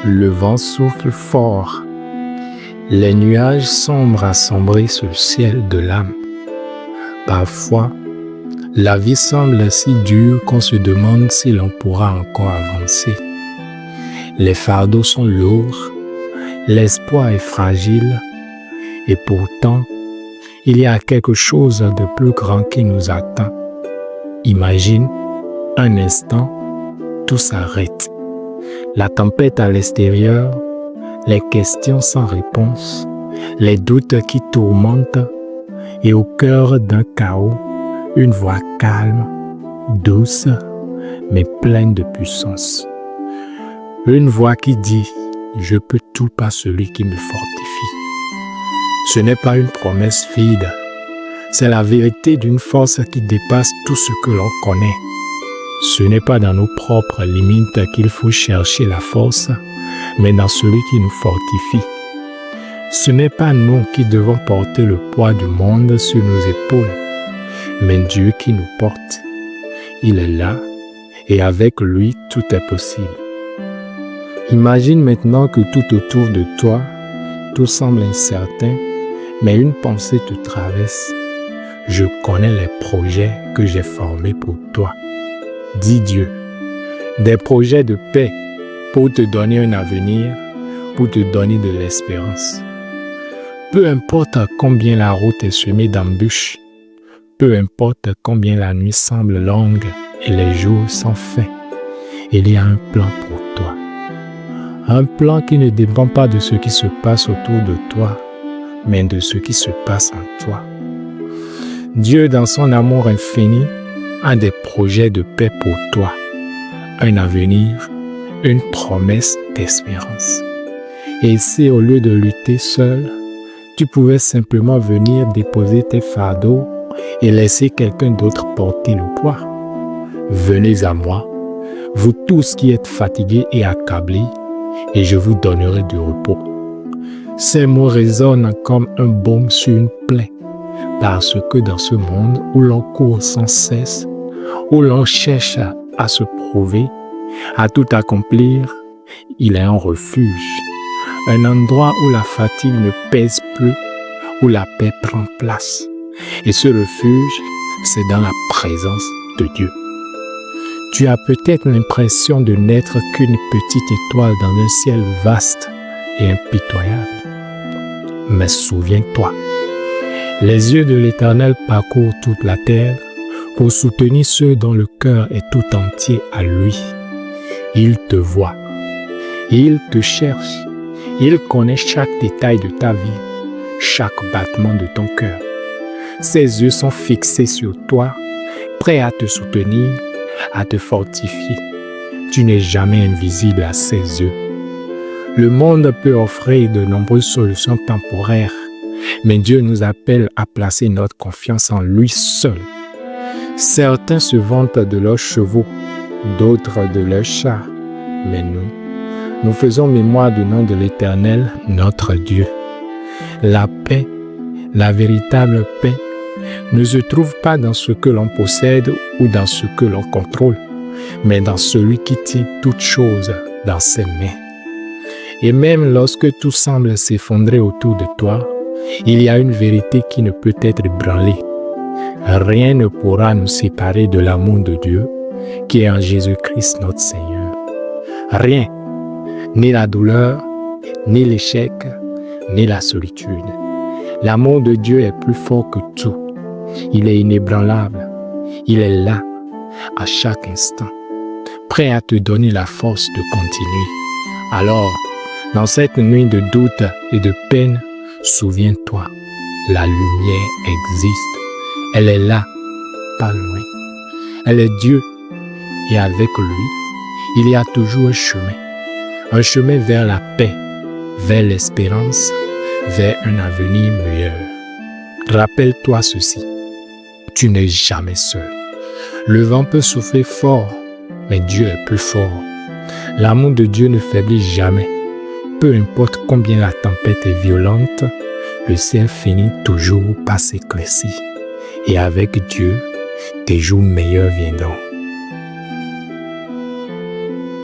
Le vent souffle fort. Les nuages sombres assombrissent sur le ciel de l'âme. Parfois, la vie semble si dure qu'on se demande si l'on pourra encore avancer. Les fardeaux sont lourds, l'espoir est fragile, et pourtant, il y a quelque chose de plus grand qui nous attend. Imagine, un instant, tout s'arrête. La tempête à l'extérieur, les questions sans réponse, les doutes qui tourmentent, et au cœur d'un chaos, une voix calme, douce, mais pleine de puissance. Une voix qui dit « Je peux tout par celui qui me fortifie ». Ce n'est pas une promesse vide, c'est la vérité d'une force qui dépasse tout ce que l'on connaît. Ce n'est pas dans nos propres limites qu'il faut chercher la force, mais dans celui qui nous fortifie. Ce n'est pas nous qui devons porter le poids du monde sur nos épaules, mais Dieu qui nous porte. Il est là et avec lui tout est possible. Imagine maintenant que tout autour de toi, tout semble incertain, mais une pensée te traverse. Je connais les projets que j'ai formés pour toi. Dis Dieu, des projets de paix pour te donner un avenir, pour te donner de l'espérance. Peu importe combien la route est semée d'embûches, peu importe combien la nuit semble longue et les jours sans fin, il y a un plan pour toi. Un plan qui ne dépend pas de ce qui se passe autour de toi, mais de ce qui se passe en toi. Dieu, dans son amour infini, a des projets de paix pour toi, un avenir, une promesse d'espérance. Et si au lieu de lutter seul, tu pouvais simplement venir déposer tes fardeaux et laisser quelqu'un d'autre porter le poids. Venez à moi, vous tous qui êtes fatigués et accablés, et je vous donnerai du repos. Ces mots résonnent comme un baume sur une plaie, parce que dans ce monde où l'on court sans cesse, où l'on cherche à se prouver, à tout accomplir, il est un refuge, un endroit où la fatigue ne pèse plus, où la paix prend place. Et ce refuge, c'est dans la présence de Dieu. Tu as peut-être l'impression de n'être qu'une petite étoile dans un ciel vaste et impitoyable. Mais souviens-toi, les yeux de l'Éternel parcourent toute la terre pour soutenir ceux dont le cœur est tout entier à lui. Il te voit, il te cherche, il connaît chaque détail de ta vie, chaque battement de ton cœur. Ses yeux sont fixés sur toi, prêts à te soutenir, à te fortifier. Tu n'es jamais invisible à ses yeux. Le monde peut offrir de nombreuses solutions temporaires, mais Dieu nous appelle à placer notre confiance en lui seul. Certains se vantent de leurs chevaux, d'autres de leurs chars, mais nous faisons mémoire du nom de l'Éternel, notre Dieu. La paix, la véritable paix, ne se trouve pas dans ce que l'on possède ou dans ce que l'on contrôle, mais dans celui qui tient toutes choses dans ses mains. Et même lorsque tout semble s'effondrer autour de toi, il y a une vérité qui ne peut être ébranlée. Rien ne pourra nous séparer de l'amour de Dieu qui est en Jésus-Christ notre Seigneur. Rien, ni la douleur, ni l'échec, ni la solitude. L'amour de Dieu est plus fort que tout. Il est inébranlable. Il est là, à chaque instant, prêt à te donner la force de continuer. Alors, dans cette nuit de doute et de peine, souviens-toi, la lumière existe. Elle est là, pas loin. Elle est Dieu et avec lui, il y a toujours un chemin vers la paix, vers l'espérance, vers un avenir meilleur. Rappelle-toi ceci, tu n'es jamais seul. Le vent peut souffler fort, mais Dieu est plus fort. L'amour de Dieu ne faiblit jamais. Peu importe combien la tempête est violente, le ciel finit toujours par s'éclaircir. Et avec Dieu, tes jours meilleurs viendront.